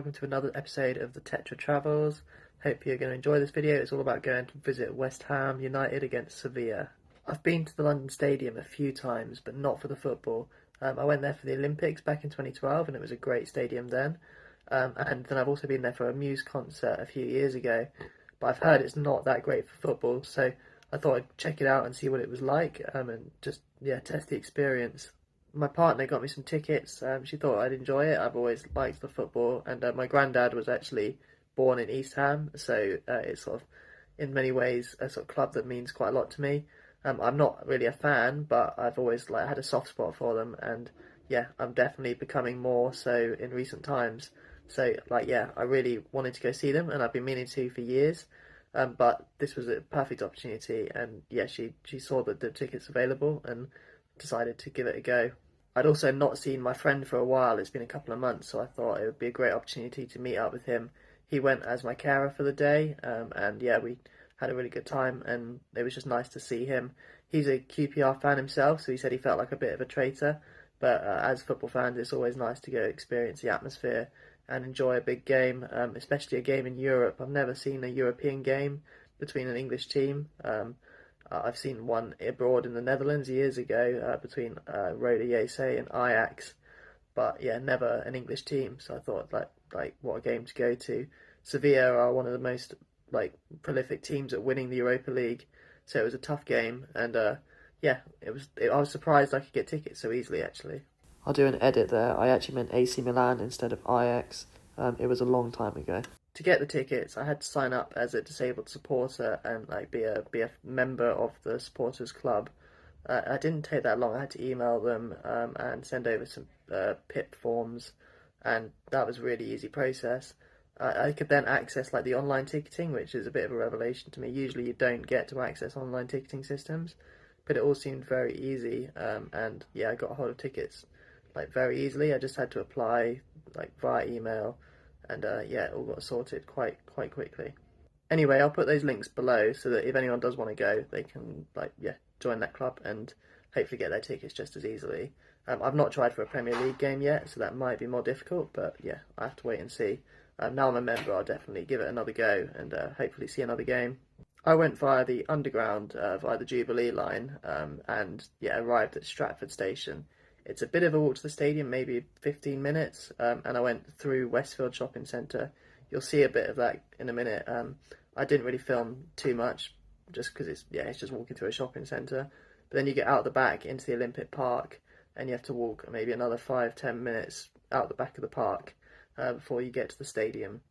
welcome to another episode of the Tetra Travels. Hope you're going to enjoy this video. It's all about going to visit West Ham United against Sevilla. I've been to the London Stadium a few times, but not for the football. I went there for the Olympics back in 2012 and it was a great stadium then. And then I've also been there for a Muse concert a few years ago, but I've heard it's not that great for football, so I thought I'd check it out and see what it was like, and just, test the experience. My partner got me some tickets. She thought I'd enjoy it. I've always liked the football, and my granddad was actually born in East Ham, so it's sort of, in many ways, a sort of club that means quite a lot to me. I'm not really a fan, but I've always had a soft spot for them, and I'm definitely becoming more so in recent times. So I really wanted to go see them, and I've been meaning to for years. But this was a perfect opportunity, and she saw that the tickets available and decided to give it a go. I'd also not seen my friend for a while. It's been a couple of months, so I thought it would be a great opportunity to meet up with him. He went as my carer for the day, and we had a really good time, and it was just nice to see him. He's a QPR fan himself, so he said he felt like a bit of a traitor, but as football fans, it's always nice to go experience the atmosphere and enjoy a big game, especially a game in Europe. I've never seen a European game between an English team. I've seen one abroad in the Netherlands years ago between Roda JC and Ajax, but never an English team. So I thought, what a game to go to. Sevilla are one of the most prolific teams at winning the Europa League, so it was a tough game, and I was surprised I could get tickets so easily. Actually, I'll do an edit there. I actually meant AC Milan instead of Ajax. It was a long time ago. To get the tickets, I had to sign up as a disabled supporter and be a member of the supporters club. It didn't take that long. I had to email them and send over some PIP forms, and that was a really easy process. I could then access the online ticketing, which is a bit of a revelation to me. Usually you don't get to access online ticketing systems, but it all seemed very easy, and I got a hold of tickets very easily. I just had to apply via email, and it all got sorted quite quickly. Anyway, I'll put those links below so that if anyone does want to go, they can join that club and hopefully get their tickets just as easily. I've not tried for a Premier League game yet, so that might be more difficult, but I have to wait and see. Now I'm a member, I'll definitely give it another go and hopefully see another game. I went via the Underground, via the Jubilee line, and arrived at Stratford Station. It's a bit of a walk to the stadium, maybe 15 minutes, and I went through Westfield Shopping Centre. You'll see a bit of that in a minute. I didn't really film too much, just because it's just walking through a shopping centre. But then you get out the back into the Olympic Park, and you have to walk maybe another 5-10 minutes out the back of the park before you get to the stadium.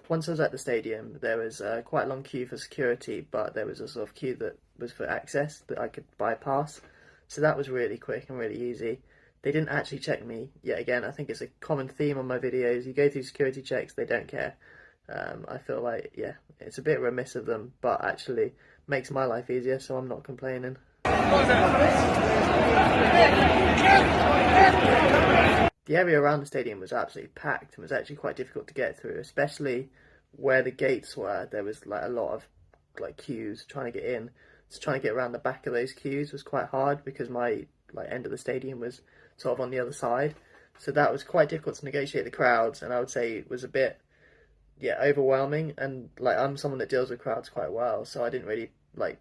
Once I was at the stadium, there was quite a long queue for security, but there was a sort of queue that was for access that I could bypass. So that was really quick and really easy. They didn't actually check me yet again. I think it's a common theme on my videos. You go through security checks, they don't care. I feel it's a bit remiss of them, but actually makes my life easier, so I'm not complaining. The area around the stadium was absolutely packed and was actually quite difficult to get through, especially where the gates were. There was a lot of queues trying to get in. So trying to get around the back of those queues was quite hard because my end of the stadium was sort of on the other side. So that was quite difficult to negotiate the crowds, and I would say it was a bit overwhelming. And I'm someone that deals with crowds quite well, so I didn't really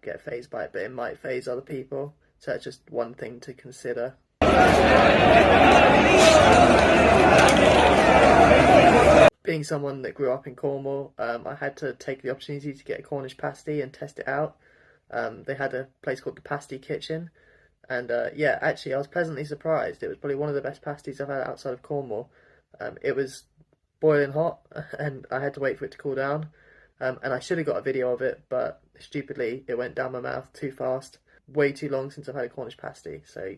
get fazed by it, but it might faze other people. So it's just one thing to consider. Being someone that grew up in Cornwall, I had to take the opportunity to get a Cornish pasty and test it out. They had a place called the Pasty Kitchen, and actually I was pleasantly surprised. It was probably one of the best pasties I've had outside of Cornwall. It was boiling hot, and I had to wait for it to cool down, and I should have got a video of it, but stupidly it went down my mouth too fast. Way too long since I've had a Cornish pasty, so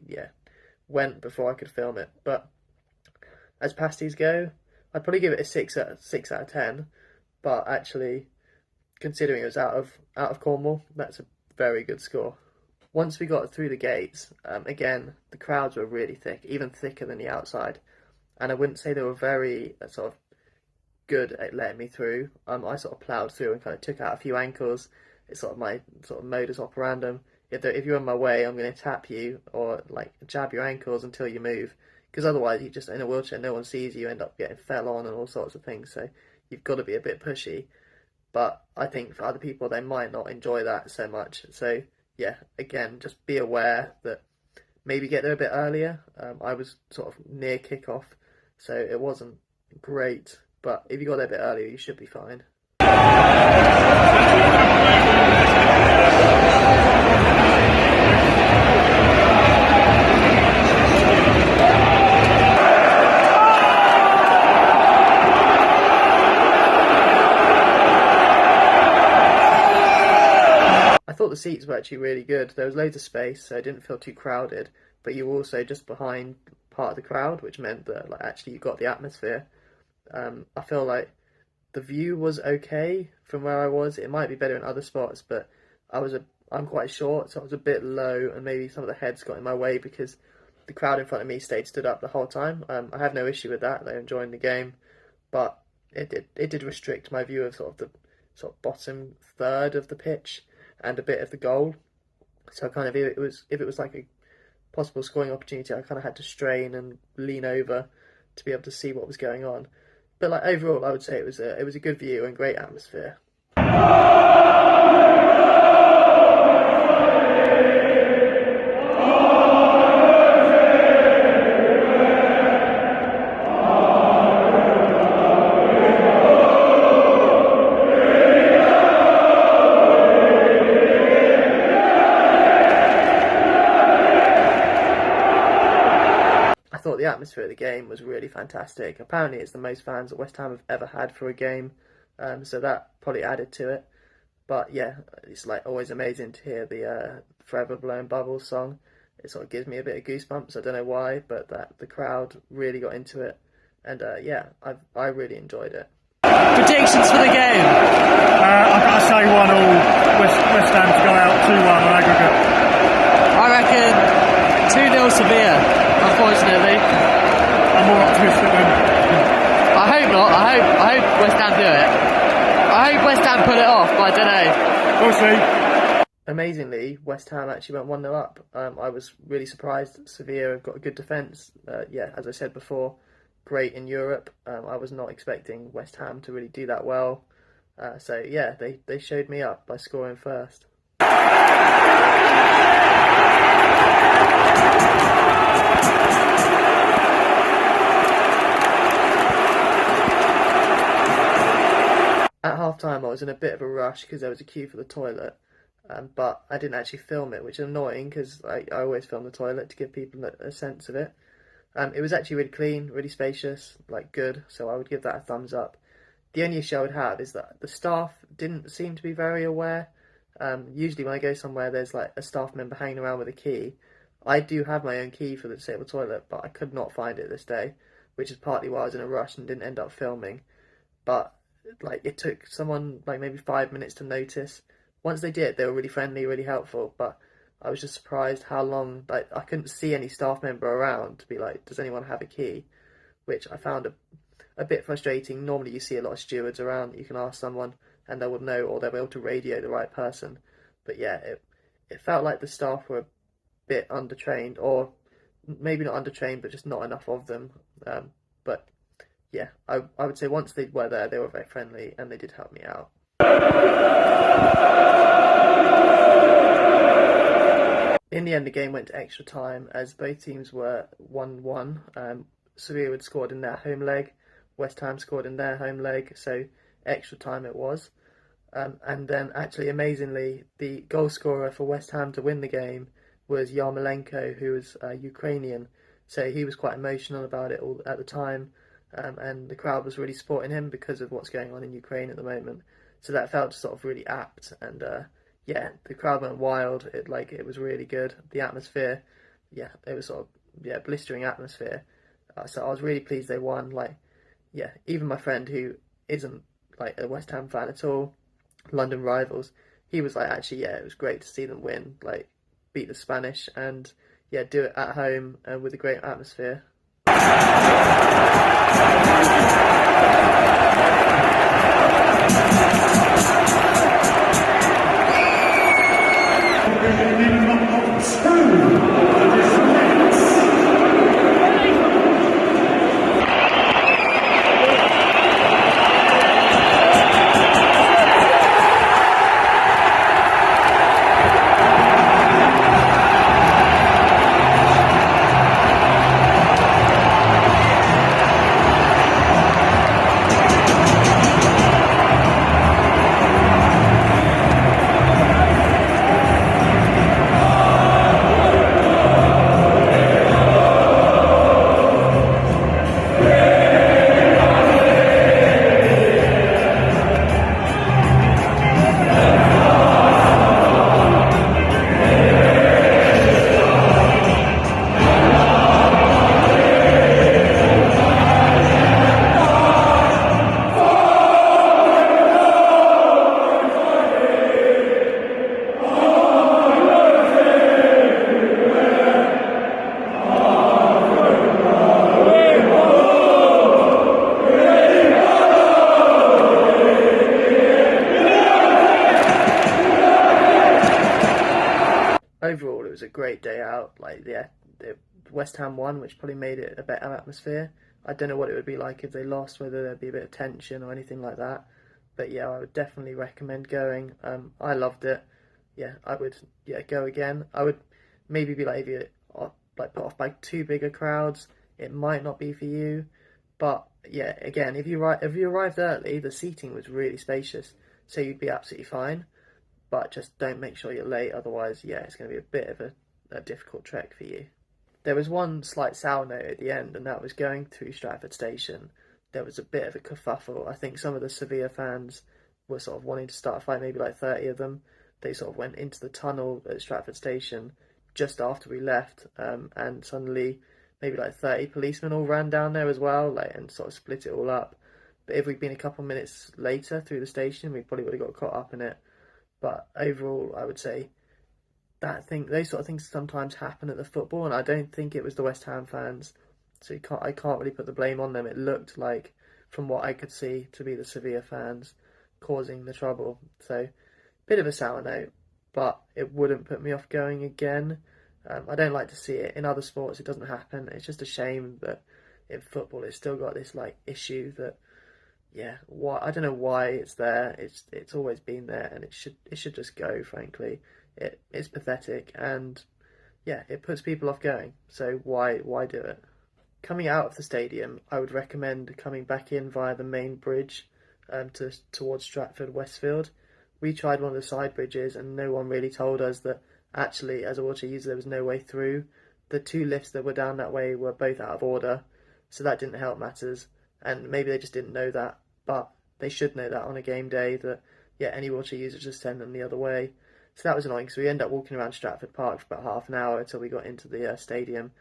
went before I could film it. But as pasties go, I'd probably give it a 6 out of 10, but actually, considering it was out of Cornwall, that's a very good score. Once we got through the gates, again, the crowds were really thick, even thicker than the outside, and I wouldn't say they were very sort of good at letting me through. I sort of ploughed through and kind of took out a few ankles, It's sort of my sort of modus operandum. If you're in my way, I'm going to tap you or like jab your ankles until you move, because otherwise you just in a wheelchair, no one sees you, end up getting fell on and all sorts of things. So you've got to be a bit pushy. But I think for other people, they might not enjoy that so much. So yeah, again, just be aware that maybe get there a bit earlier. I was sort of near kickoff, so it wasn't great. But if you got there a bit earlier, you should be fine. I thought the seats were actually really good. There was loads of space, so it didn't feel too crowded. But you were also just behind part of the crowd, which meant that like actually you got the atmosphere. I feel like the view was okay from where I was. It might be better in other spots, but I'm quite short, so I was a bit low, and maybe some of the heads got in my way because the crowd in front of me stayed stood up the whole time. I have no issue with that. They're enjoying the game, but it did restrict my view of the sort of bottom third of the pitch and a bit of the goal. So kind of if it was like a possible scoring opportunity, I kind of had to strain and lean over to be able to see what was going on. But like overall, I would say it was a good view and great atmosphere. I thought the atmosphere of the game was really fantastic. Apparently it's the most fans that West Ham have ever had for a game, so that probably added to it. But yeah, it's like always amazing to hear the Forever Blowing Bubbles song. It sort of gives me a bit of goosebumps. I don't know why, but the crowd really got into it, and yeah, I really enjoyed it. Predictions for the game? I've got to say 1-1. West Ham to go out 2-1 on aggregate. I reckon 2-0 Sevilla. Unfortunately, I'm more optimistic than. I hope not. I hope West Ham do it. I hope West Ham pull it off, but I don't know. We'll see. Amazingly, West Ham actually went 1-0 up. I was really surprised that Sevilla have got a good defence. Yeah, as I said before, great in Europe. I was not expecting West Ham to really do that well. So yeah, they showed me up by scoring first. At half time, I was in a bit of a rush because there was a queue for the toilet, but I didn't actually film it, which is annoying because I always film the toilet to give people a sense of it. It was actually really clean, really spacious, like good, so I would give that a thumbs up. The only issue I would have is that the staff didn't seem to be very aware. Usually when I go somewhere, there's like a staff member hanging around with a key. I do have my own key for the disabled toilet, but I could not find it this day, which is partly why I was in a rush and didn't end up filming. But like it took someone like maybe 5 minutes to notice. Once they did, they were really friendly, really helpful, but I was just surprised how long, like I couldn't see any staff member around to be like, does anyone have a key? Which I found a bit frustrating. Normally you see a lot of stewards around that you can ask someone and they will know, or they'll be able to radio the right person. But yeah, it felt like the staff were a bit undertrained, or maybe not undertrained, but just not enough of them. But yeah, I would say once they were there, they were very friendly and they did help me out. In the end, the game went to extra time as both teams were 1-1. Sevilla had scored in their home leg, West Ham scored in their home leg, so extra time it was. And then actually, amazingly, the goal scorer for West Ham to win the game was Yarmolenko, who was Ukrainian. So he was quite emotional about it all at the time. And the crowd was really supporting him because of what's going on in Ukraine at the moment. So that felt sort of really apt, and yeah, the crowd went wild. It was really good. The atmosphere, yeah, it was sort of blistering atmosphere. So I was really pleased they won. Like, yeah, even my friend who isn't like a West Ham fan at all, London rivals, he was like, actually, yeah, it was great to see them win, like beat the Spanish, and yeah, do it at home and with a great atmosphere. great day out. Like, yeah, the West Ham won, which probably made it a better atmosphere. I don't know what it would be like if they lost, whether there'd be a bit of tension or anything like that. But yeah, I would definitely recommend going. I loved it. Yeah, I would. Yeah, go again. I would maybe be like, if you like put off by too big a crowds, it might not be for you. But yeah, again, if you arrived early, the seating was really spacious, so you'd be absolutely fine. But just don't make sure you're late, otherwise, yeah, it's going to be a bit of a difficult trek for you. There was one slight sour note at the end, and that was going through Stratford Station. There was a bit of a kerfuffle. I think some of the Sevilla fans were sort of wanting to start a fight, maybe like 30 of them. They sort of went into the tunnel at Stratford Station just after we left, and suddenly maybe like 30 policemen all ran down there as well, like, and sort of split it all up. But if we'd been a couple of minutes later through the station, we probably would have got caught up in it. But overall, I would say those sort of things sometimes happen at the football, and I don't think it was the West Ham fans. So I can't really put the blame on them. It looked like, from what I could see, to be the Sevilla fans causing the trouble. So bit of a sour note, but it wouldn't put me off going again. I don't like to see it in other sports. It doesn't happen. It's just a shame that in football it's still got this like issue that, yeah, why, I don't know why it's there. It's always been there, and it should just go. Frankly, it's pathetic, and yeah, it puts people off going. So why do it? Coming out of the stadium, I would recommend coming back in via the main bridge, towards Stratford Westfield. We tried one of the side bridges, and no one really told us that actually, as a wheelchair user, there was no way through. The two lifts that were down that way were both out of order, so that didn't help matters. And maybe they just didn't know that, but they should know that on a game day, that yeah, any wheelchair user just send them the other way. So that was annoying. So we ended up walking around Stratford Park for about half an hour until we got into the stadium.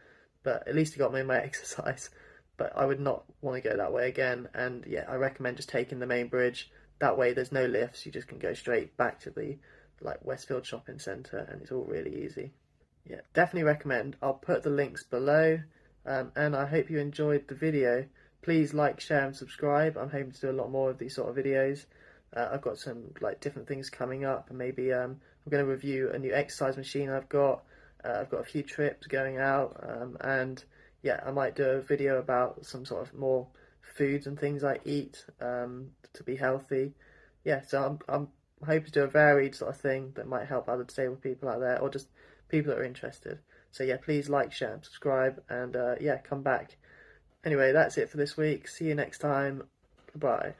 But at least I got me my exercise. But I would not want to go that way again. And yeah, I recommend just taking the main bridge. That way, there's no lifts. You just can go straight back to the like Westfield Shopping Centre, and it's all really easy. Yeah, definitely recommend. I'll put the links below, and I hope you enjoyed the video. Please like, share, and subscribe. I'm hoping to do a lot more of these sort of videos. I've got some like different things coming up, and maybe I'm going to review a new exercise machine I've got. I've got a few trips going out, and yeah, I might do a video about some sort of more foods and things I eat, to be healthy. Yeah, so I'm hoping to do a varied sort of thing that might help other disabled people out there, or just people that are interested. So yeah, please like, share, and subscribe, and yeah, come back. Anyway, that's it for this week. See you next time. Bye.